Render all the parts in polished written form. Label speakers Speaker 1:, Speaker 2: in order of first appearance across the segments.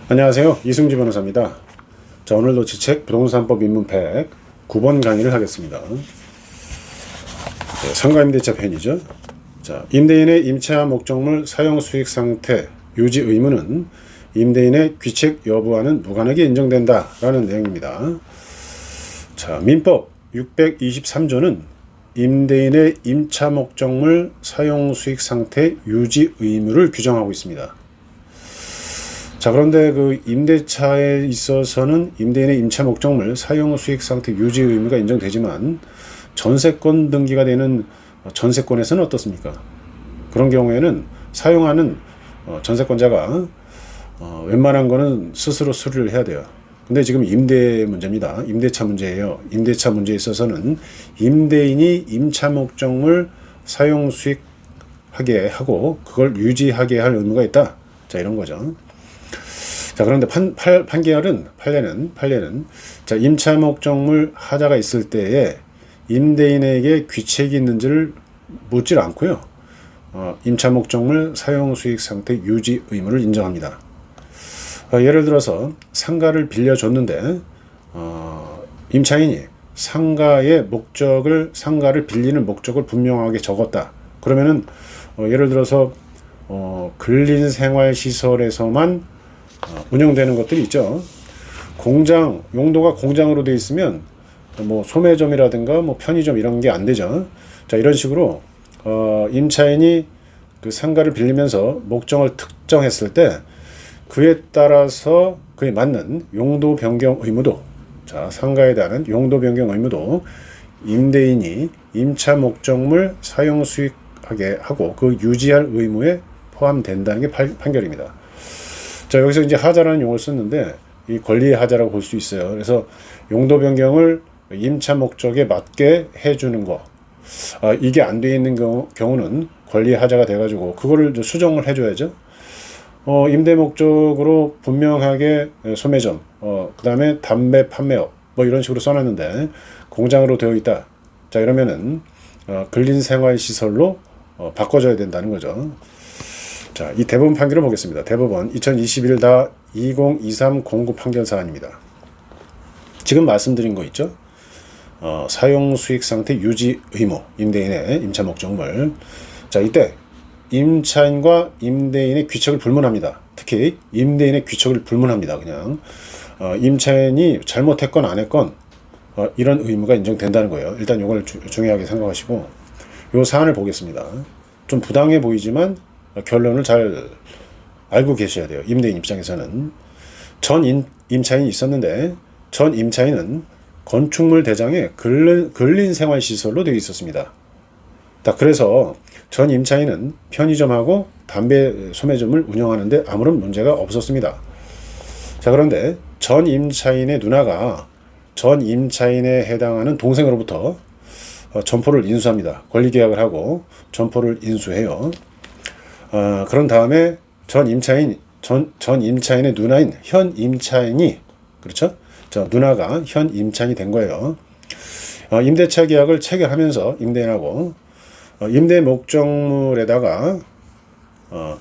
Speaker 1: 안녕하세요. 이승지 변호사입니다. 자, 오늘도 지책 부동산법 입문 109번 강의를 하겠습니다. 상가임대차 편이죠. 자, 임대인의 임차 목적물 사용 수익 상태 유지 의무는 임대인의 귀책 여부와는 무관하게 인정된다 라는 내용입니다. 자, 민법 623조는 임대인의 임차 목적물 사용 수익 상태 유지 의무를 규정하고 있습니다. 자, 그런데 그 임대차에 있어서는 임대인의 임차 목적물 사용 수익 상태 유지 의무가 인정되지만 전세권 등기가 되는 전세권에서는 어떻습니까? 그런 경우에는 사용하는 전세권자가 웬만한 거는 스스로 수리를 해야 돼요. 근데 지금 임대 문제입니다. 임대차 문제예요. 임대차 문제에 있어서는 임대인이 임차 목적물 사용 수익하게 하고 그걸 유지하게 할 의무가 있다. 자, 이런 거죠. 자, 그런데 판례는 자, 임차 목적물 하자가 있을 때에 임대인에게 귀책이 있는지를 묻질 않고요. 임차 목적물 사용 수익 상태 유지 의무를 인정합니다. 예를 들어서 상가를 빌려줬는데 임차인이 상가의 목적을 상가를 빌리는 목적을 분명하게 적었다. 그러면은 예를 들어서 근린생활시설에서만 운영되는 것들이 있죠. 공장 용도가 공장으로 되어 있으면 뭐 소매점이라든가 뭐 편의점 이런 게 안 되죠. 자, 이런 식으로 임차인이 그 상가를 빌리면서 목적을 특정했을 때 그에 따라서 그에 맞는 용도 변경 의무도, 자, 상가에 대한 용도 변경 의무도 임대인이 임차 목적물 사용 수익하게 하고 그 유지할 의무에 포함된다는 게 판결입니다. 자, 여기서 이제 하자라는 용어를 썼는데 이 권리의 하자라고 볼 수 있어요. 그래서 용도 변경을 임차 목적에 맞게 해주는 거, 이게 안 돼 있는 경우는 권리의 하자가 돼가지고 그거를 수정을 해줘야죠. 임대 목적으로 분명하게 소매점, 그 다음에 담배 판매업 뭐 이런 식으로 써놨는데 공장으로 되어 있다. 자, 이러면은 근린생활시설로 바꿔줘야 된다는 거죠. 자, 이 대법원 판결을 보겠습니다. 대법원 2021-2023 공구 판결 사안입니다. 지금 말씀드린 거 있죠? 사용 수익 상태 유지 의무, 임대인의 임차 목적물. 자, 이때 임차인과 임대인의 귀책을 불문합니다. 특히 임대인의 귀책을 불문합니다. 그냥 임차인이 잘못했건 안 했건 이런 의무가 인정된다는 거예요. 일단 이걸 중요하게 생각하시고 이 사안을 보겠습니다. 좀 부당해 보이지만 결론을 잘 알고 계셔야 돼요. 임대인 입장에서는 전 임차인이 있었는데 전 임차인은 건축물 대장에 근린생활시설로 되어 있었습니다. 그래서 전 임차인은 편의점하고 담배 소매점을 운영하는데 아무런 문제가 없었습니다. 자, 그런데 전 임차인의 누나가 전 임차인에 해당하는 동생으로부터 점포를 인수합니다. 권리계약을 하고 점포를 인수해요. 그런 다음에 전 임차인의 누나인 현 임차인이, 그렇죠? 누나가 현 임차인이 된 거예요. 임대차 계약을 체결하면서 임대인하고 임대 목적물에다가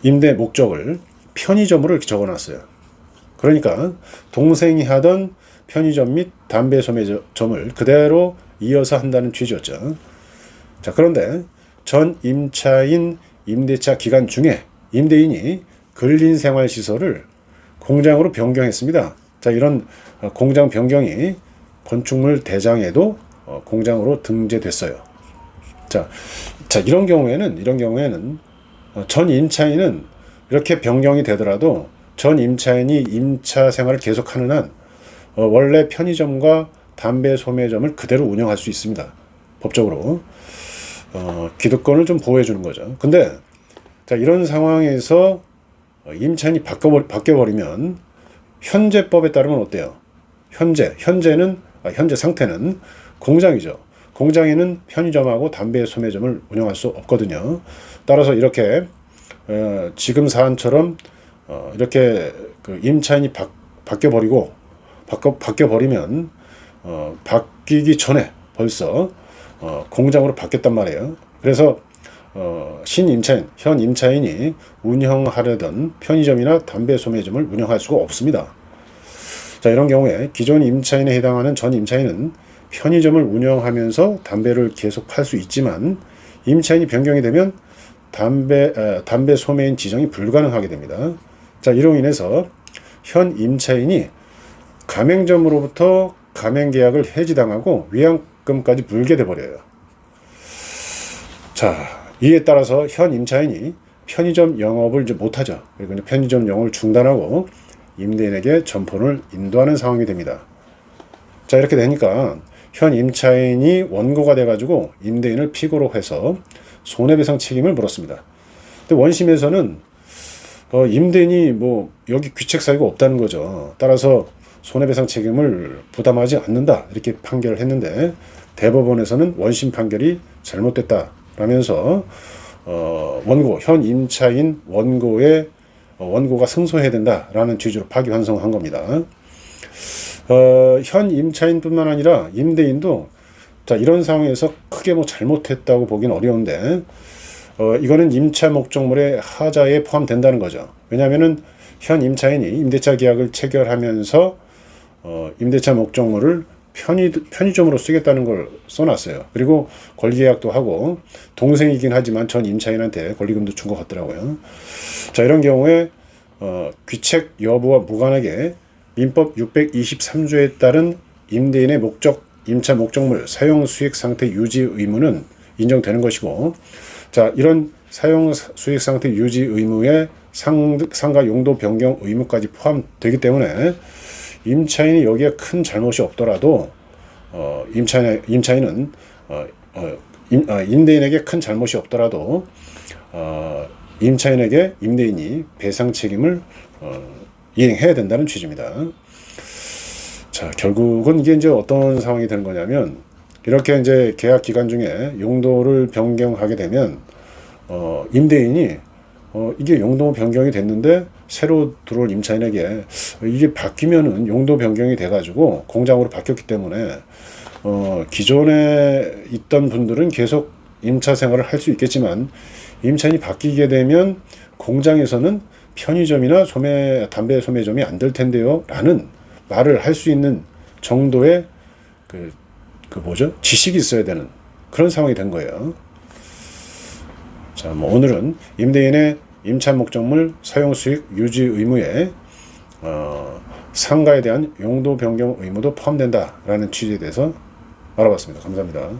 Speaker 1: 임대 목적을 편의점으로 이렇게 적어놨어요. 그러니까 동생이 하던 편의점 및 담배 소매점을 그대로 이어서 한다는 취지였죠. 자, 그런데 전 임차인 임대차 기간 중에 임대인이 근린생활시설을 공장으로 변경했습니다. 자, 이런 공장 변경이 건축물 대장에도 공장으로 등재됐어요. 자, 이런 경우에는 전 임차인은 이렇게 변경이 되더라도 전 임차인이 임차 생활을 계속하는 한 원래 편의점과 담배 소매점을 그대로 운영할 수 있습니다. 법적으로. 기득권을 좀 보호해 주는 거죠. 근데 자, 이런 상황에서 임차인이 바뀌어버리면 현재법에 따르면 어때요? 현재 상태는 공장이죠. 공장에는 편의점하고 담배 소매점을 운영할 수 없거든요. 따라서 이렇게 지금 사안처럼 이렇게 그 임차인이 바뀌어버리면 바뀌기 전에 벌써 공장으로 바뀌었단 말이에요. 그래서 신임차인, 현 임차인이 운영하려던 편의점이나 담배 소매점을 운영할 수가 없습니다. 자, 이런 경우에 기존 임차인에 해당하는 전 임차인은 편의점을 운영하면서 담배를 계속 팔 수 있지만 임차인이 변경이 되면 담배 소매인 지정이 불가능하게 됩니다. 자, 이로 인해서 현 임차인이 가맹점으로부터 가맹 계약을 해지당하고 위약금까지 물게 돼버려요. 자, 이에 따라서 현 임차인이 편의점 영업을 이제 못하죠. 그리고 편의점 영업을 중단하고 임대인에게 점포를 인도하는 상황이 됩니다. 자, 이렇게 되니까 현 임차인이 원고가 돼가지고 임대인을 피고로 해서 손해배상 책임을 물었습니다. 근데 원심에서는 임대인이 뭐 여기 귀책 사유가 없다는 거죠. 따라서 손해배상 책임을 부담하지 않는다 이렇게 판결을 했는데 대법원에서는 원심 판결이 잘못됐다라면서 원고 현 임차인 원고가 승소해야 된다라는 취지로 파기환송한 겁니다. 현 임차인뿐만 아니라 임대인도 자, 이런 상황에서 크게 뭐 잘못했다고 보기는 어려운데 이거는 임차 목적물의 하자에 포함된다는 거죠. 왜냐하면은 현 임차인이 임대차 계약을 체결하면서 임대차 목적물을 편의점으로 쓰겠다는 걸 써놨어요. 그리고 권리계약도 하고 동생이긴 하지만 전 임차인한테 권리금도 준 것 같더라고요. 자, 이런 경우에 귀책 여부와 무관하게 민법 623조에 따른 임대인의 임차 목적물 사용 수익 상태 유지 의무는 인정되는 것이고, 자, 이런 사용 수익 상태 유지 의무에 상가 용도 변경 의무까지 포함되기 때문에 임차인이 여기에 큰 잘못이 없더라도 임차인은 임대인에게 큰 잘못이 없더라도 임차인에게 임대인이 배상 책임을 이행해야 된다는 취지입니다. 자, 결국은 이게 이제 어떤 상황이 되는 거냐면 이렇게 이제 계약 기간 중에 용도를 변경하게 되면 임대인이 이게 용도 변경이 됐는데 새로 들어올 임차인에게 이게 바뀌면은 용도 변경이 돼가지고 공장으로 바뀌었기 때문에 기존에 있던 분들은 계속 임차 생활을 할 수 있겠지만 임차인이 바뀌게 되면 공장에서는 편의점이나 담배 소매점이 안 될 텐데요 라는 말을 할 수 있는 정도의 지식이 있어야 되는 그런 상황이 된 거예요. 자, 뭐 오늘은 임대인의 임차 목적물 사용 수익 유지 의무에 상가에 대한 용도 변경 의무도 포함된다라는 취지에 대해서 알아봤습니다. 감사합니다.